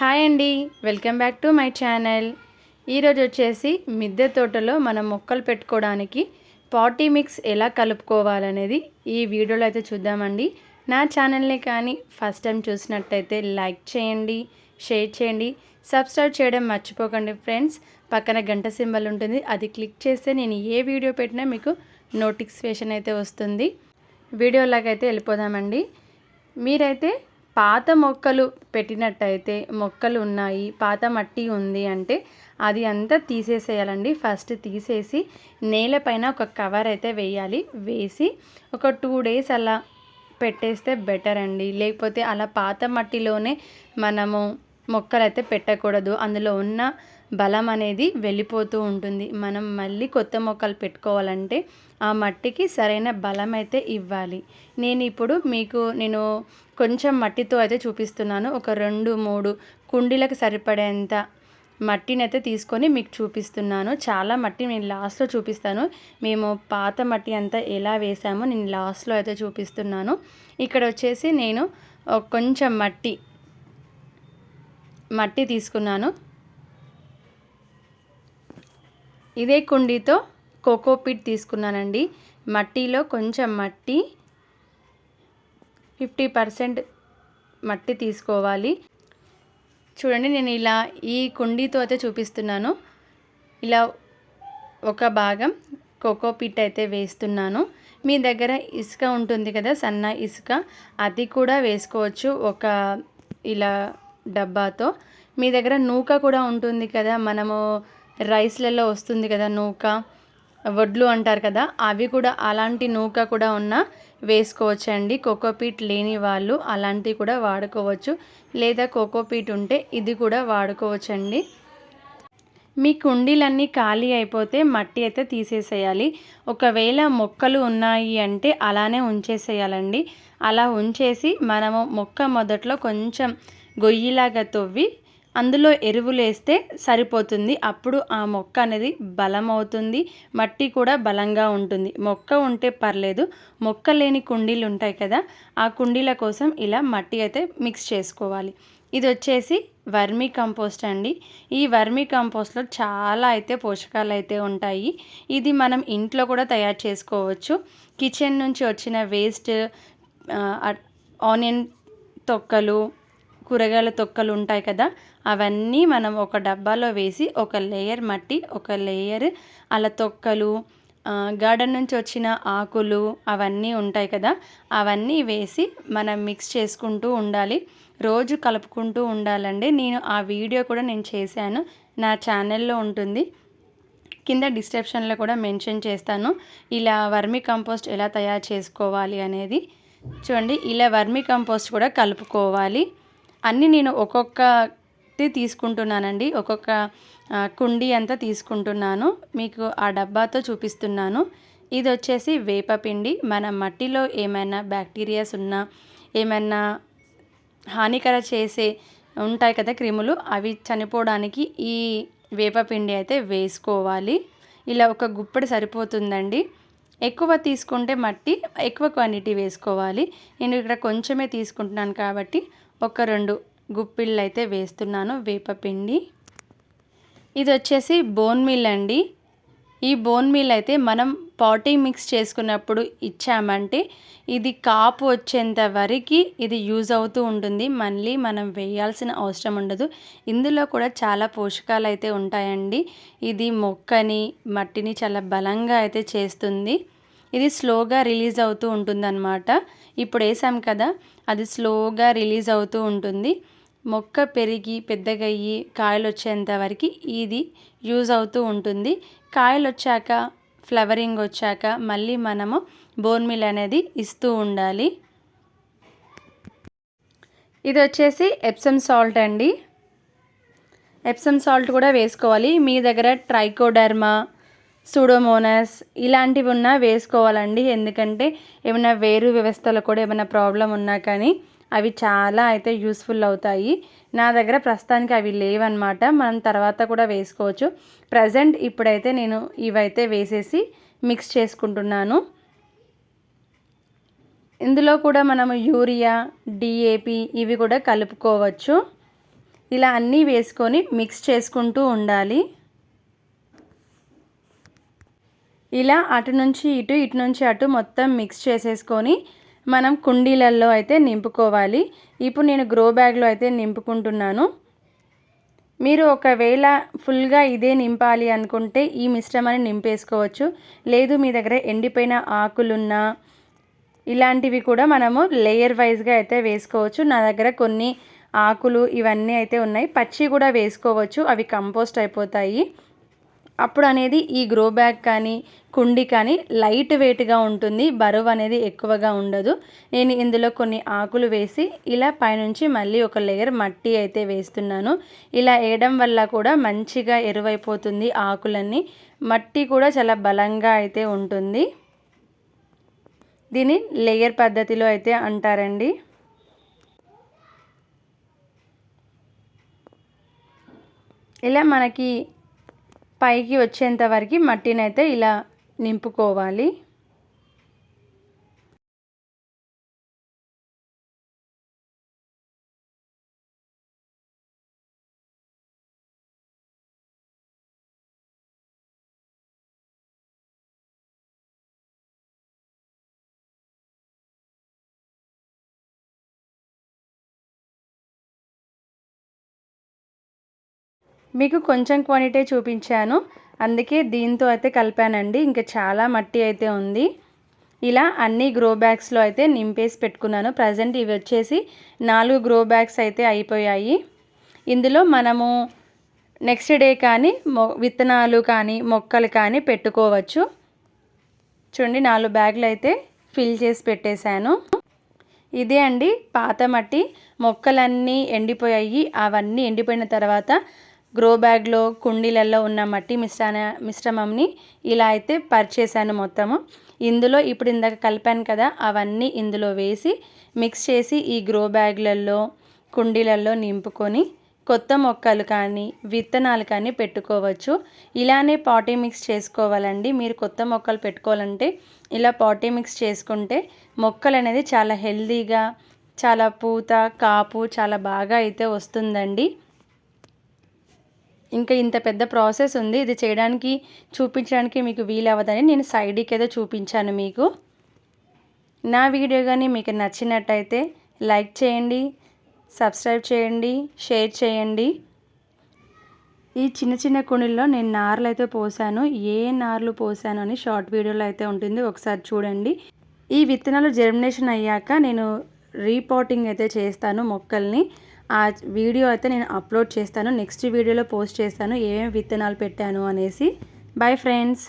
Hi అండి, welcome back to my channel. ఈరోజు వచ్చేసి మిద్దె తోటలో మనం మొక్కలు పెట్టుకోవడానికి పాటీ మిక్స్ ఎలా కలుపుకోవాలనేది ఈ వీడియోలో అయితే చూద్దామండి. నా ఛానల్ని కానీ ఫస్ట్ టైం చూసినట్టయితే లైక్ చేయండి, షేర్ చేయండి, సబ్స్క్రైబ్ చేయడం మర్చిపోకండి ఫ్రెండ్స్. పక్కన గంట సింబల్ ఉంటుంది, అది క్లిక్ చేస్తే నేను ఏ వీడియో పెట్టినా మీకు నోటిఫికేషన్ అయితే వస్తుంది. వీడియోలాగైతే వెళ్ళిపోదామండి. మీరైతే పాత మొక్కలు పెట్టినట్టయితే మొక్కలు ఉన్నాయి, పాత మట్టి ఉంది అంటే అది అంతా తీసేసేయాలండి. ఫస్ట్ తీసేసి నేలపైన ఒక కవర్ అయితే వేయాలి. వేసి ఒక 2 days అలా పెట్టేస్తే బెటర్ అండి. లేకపోతే అలా పాత మట్టిలోనే మనము మొక్కలు అయితే పెట్టకూడదు. అందులో ఉన్న బలం అనేది వెళ్ళిపోతూ ఉంటుంది. మనం మళ్ళీ కొత్త మొక్కలు పెట్టుకోవాలంటే ఆ మట్టికి సరైన బలం అయితే ఇవ్వాలి. నేను కొంచెం మట్టితో అయితే చూపిస్తున్నాను. ఒక 2-3 కుండీలకు సరిపడేంత మట్టిని అయితే తీసుకొని మీకు చూపిస్తున్నాను. చాలా మట్టి నేను లాస్ట్లో చూపిస్తాను. మేము పాత మట్టి అంతా ఎలా వేసామో నేను లాస్ట్లో అయితే చూపిస్తున్నాను. ఇక్కడ వచ్చేసి నేను కొంచెం మట్టి తీసుకున్నాను. ఇదే కుండీతో కోకోపీట్ తీసుకున్నానండి. మట్టిలో కొంచెం మట్టి 50% మట్టి తీసుకోవాలి. చూడండి, నేను ఇలా ఈ కుండీతో అయితే చూపిస్తున్నాను. ఇలా ఒక భాగం కోకోపీట్ అయితే వేస్తున్నాను. మీ దగ్గర ఇసుక ఉంటుంది కదా, సన్న ఇసుక, అది కూడా వేసుకోవచ్చు ఒక ఇలా డబ్బాతో. మీ దగ్గర నూక కూడా ఉంటుంది కదా, మనము రైస్లలో వస్తుంది కదా నూక, వడ్లు అంటారు కదా, అవి కూడా అలాంటి నూక కూడా వేసుకోవచ్చండి. కోకోపీట్ లేని వాళ్ళు అలాంటివి కూడా వాడుకోవచ్చు, లేదా కోకోపీట్ ఉంటే ఇది కూడా వాడుకోవచ్చండి. మీ కుండీలన్నీ ఖాళీ అయిపోతే మట్టి అయితే తీసేసేయాలి. ఒకవేళ మొక్కలు ఉన్నాయి అంటే అలానే ఉంచేసేయాలండి. అలా ఉంచేసి మనము మొక్క మొదట్లో కొంచెం గొయ్యిలాగా తవ్వి అందులో ఎరువులు వేస్తే సరిపోతుంది. అప్పుడు ఆ మొక్క అనేది బలం అవుతుంది, మట్టి కూడా బలంగా ఉంటుంది. మొక్క ఉంటే పర్లేదు, మొక్క లేని కుండీలు ఉంటాయి కదా, ఆ కుండీల కోసం ఇలా మట్టి అయితే మిక్స్ చేసుకోవాలి. ఇది వచ్చేసి వర్మీ కంపోస్ట్ అండి. ఈ వర్మీ కంపోస్ట్లో చాలా అయితే పోషకాలు అయితే ఉంటాయి. ఇది మనం ఇంట్లో కూడా తయారు చేసుకోవచ్చు. కిచెన్ నుంచి వచ్చిన వేస్ట్, ఆనియన్ తొక్కలు, కూరగాయల తొక్కలు ఉంటాయి కదా, అవన్నీ మనం ఒక డబ్బాలో వేసి ఒక లేయర్ మట్టి, ఒక లేయర్ అలా తొక్కలు, గార్డెన్ నుంచి వచ్చిన ఆకులు అవన్నీ ఉంటాయి కదా, అవన్నీ వేసి మనం మిక్స్ చేసుకుంటూ ఉండాలి. రోజు కలుపుకుంటూ ఉండాలండి. నేను ఆ వీడియో కూడా నేను చేశాను, నా ఛానల్లో ఉంటుంది. కింద డిస్క్రిప్షన్లో కూడా మెన్షన్ చేస్తాను ఇలా వర్మీ కంపోస్ట్ ఎలా తయారు చేసుకోవాలి అనేది. చూడండి, ఇలా వర్మీ కంపోస్ట్ కూడా కలుపుకోవాలి. అన్నీ నేను ఒక్కొక్కటి తీసుకుంటున్నానండి, ఒక్కొక్క కుండీ అంతా తీసుకుంటున్నాను. మీకు ఆ డబ్బాతో చూపిస్తున్నాను. ఇది వచ్చేసి వేపపిండి. మన మట్టిలో ఏమైనా బ్యాక్టీరియాస్ ఉన్నా, ఏమైనా హానికర చేసే ఉంటాయి కదా క్రిములు, అవి చనిపోవడానికి ఈ వేపపిండి అయితే వేసుకోవాలి. ఇలా ఒక గుప్పెడు సరిపోతుందండి. ఎక్కువ తీసుకుంటే మట్టి ఎక్కువ క్వాంటిటీ వేసుకోవాలి. నేను ఇక్కడ కొంచెమే తీసుకుంటున్నాను కాబట్టి ఒక 2 గుప్పిళ్ళు అయితే వేస్తున్నాను వేపపిండి. ఇది వచ్చేసి బోన్ మీల్ అండి. ఈ బోన్ మీల్ అయితే మనం పాటీ మిక్స్ చేసుకున్నప్పుడు ఇచ్చామంటే ఇది కాపు వచ్చేంత వరకు ఇది యూజ్ అవుతూ ఉంటుంది. మళ్ళీ మనం వేయాల్సిన అవసరం ఉండదు. ఇందులో కూడా చాలా పోషకాలు అయితే ఉంటాయండి. ఇది మొక్కని, మట్టిని చాలా బలంగా అయితే చేస్తుంది. ఇది స్లోగా రిలీజ్ అవుతూ ఉంటుందన్నమాట. ఇప్పుడు వేసాం కదా, అది స్లోగా రిలీజ్ అవుతూ ఉంటుంది. మొక్క పెరిగి పెద్దగయ్యి కాయలు వచ్చేంత వరకు ఇది యూజ్ అవుతూ ఉంటుంది. కాయలు వచ్చాక, ఫ్లవరింగ్ వచ్చాక మళ్ళీ మనము బోన్ మీల్ అనేది ఇస్తూ ఉండాలి. ఇది వచ్చేసి ఎప్సమ్ సాల్ట్ అండి. ఎప్సమ్ సాల్ట్ కూడా వేసుకోవాలి. మీ దగ్గర ట్రైకోడర్మా, సూడోమోనాస్ ఇలాంటివి ఉన్నా వేసుకోవాలండి. ఎందుకంటే ఏమైనా వేరు వ్యవస్థలో కూడా ఏమైనా ప్రాబ్లం ఉన్నా కానీ అవి చాలా అయితే యూస్ఫుల్ అవుతాయి. నా దగ్గర ప్రస్తుతానికి అవి లేవన్నమాట, మనం తర్వాత కూడా వేసుకోవచ్చు. ప్రజెంట్ ఇప్పుడైతే నేను ఇవైతే వేసేసి మిక్స్ చేసుకుంటున్నాను. ఇందులో కూడా మనము యూరియా, DAP ఇవి కూడా కలుపుకోవచ్చు. ఇలా అన్నీ వేసుకొని మిక్స్ చేసుకుంటూ ఉండాలి. ఇలా అటు నుంచి ఇటు, ఇటు నుంచి అటు మొత్తం మిక్స్ చేసేసుకొని మనం కుండీలలో అయితే నింపుకోవాలి. ఇప్పుడు నేను గ్రో బ్యాగ్లో అయితే నింపుకుంటున్నాను. మీరు ఒకవేళ ఫుల్గా ఇదే నింపాలి అనుకుంటే ఈ మిశ్రమాన్ని నింపేసుకోవచ్చు. లేదు మీ దగ్గర ఎండిపోయిన ఆకులున్నా ఇలాంటివి కూడా మనము లేయర్ వైజ్గా అయితే వేసుకోవచ్చు. నా దగ్గర కొన్ని ఆకులు ఇవన్నీ అయితే ఉన్నాయి. పచ్చి కూడా వేసుకోవచ్చు, అవి కంపోస్ట్ అయిపోతాయి. అప్పుడు అనేది ఈ గ్రో బ్యాగ్ కానీ కుండి కానీ లైట్ వెయిట్గా ఉంటుంది, బరువు అనేది ఎక్కువగా ఉండదు. నేను ఇందులో కొన్ని ఆకులు వేసి ఇలా పైనుంచి మళ్ళీ ఒక లేయర్ మట్టి అయితే వేస్తున్నాను. ఇలా వేయడం వల్ల కూడా మంచిగా ఎరువైపోతుంది ఆకులన్నీ. మట్టి కూడా చాలా బలంగా అయితే ఉంటుంది. దీన్ని లేయర్ పద్ధతిలో అయితే అంటారండి. ఇలా మనకి పైకి వచ్చేంత వరకు మట్టిని అయితే ఇలా నింపుకోవాలి. మీకు కొంచెం క్వాంటిటీ చూపించాను, అందుకే దీంతో అయితే కలిపానండి. ఇంకా చాలా మట్టి అయితే ఉంది. ఇలా అన్ని గ్రో బ్యాగ్స్లో అయితే నింపేసి పెట్టుకున్నాను. ప్రజెంట్ ఇవి వచ్చేసి 4 గ్రో బ్యాగ్స్ అయితే అయిపోయాయి. ఇందులో మనము నెక్స్ట్ డే కానీ విత్తనాలు కానీ మొక్కలు కానీ పెట్టుకోవచ్చు. చూడండి 4 బ్యాగులు అయితే ఫిల్ చేసి పెట్టేశాను. ఇదే అండి పాత మట్టి. మొక్కలన్నీ ఎండిపోయాయి. అవన్నీ ఎండిపోయిన తర్వాత గ్రో బ్యాగ్లో కుండీలలో ఉన్న మట్టి మిశ్రమంని ఇలా అయితే పరిచేసాను మొత్తము. ఇందులో ఇప్పుడు ఇందాక కలిపాను కదా, అవన్నీ ఇందులో వేసి మిక్స్ చేసి ఈ గ్రో బ్యాగ్లలో కుండీలలో నింపుకొని కొత్త మొక్కలు కానీ విత్తనాలు కానీ పెట్టుకోవచ్చు. ఇలానే పాటీ మిక్స్ చేసుకోవాలండి. మీరు కొత్త మొక్కలు పెట్టుకోవాలంటే ఇలా పాటీ మిక్స్ చేసుకుంటే మొక్కలు అనేది చాలా హెల్తీగా, చాలా పూత కాపు చాలా బాగా అయితే వస్తుందండి. ఇంకా ఇంత పెద్ద ప్రాసెస్ ఉంది, ఇది చేయడానికి చూపించడానికి మీకు వీలవ్వదని నేను సైడ్కి ఏదో చూపించాను మీకు. నా వీడియో కానీ మీకు నచ్చినట్టయితే లైక్ చేయండి, సబ్స్క్రైబ్ చేయండి, షేర్ చేయండి. ఈ చిన్న చిన్న కుండీల్లో నేను నార్లు అయితే పోసాను. ఏ నార్లు పోసాను అని షార్ట్ వీడియోలో అయితే ఉంటుంది, ఒకసారి చూడండి. ఈ విత్తనాలు జర్మినేషన్ అయ్యాక నేను రీపాటింగ్ అయితే చేస్తాను మొక్కల్ని. ఆ వీడియో అయితే నేను అప్లోడ్ చేస్తాను. నెక్స్ట్ వీడియోలో పోస్ట్ చేస్తాను ఏమేమి విత్తనాలు పెట్టాను అనేసి. Bye friends.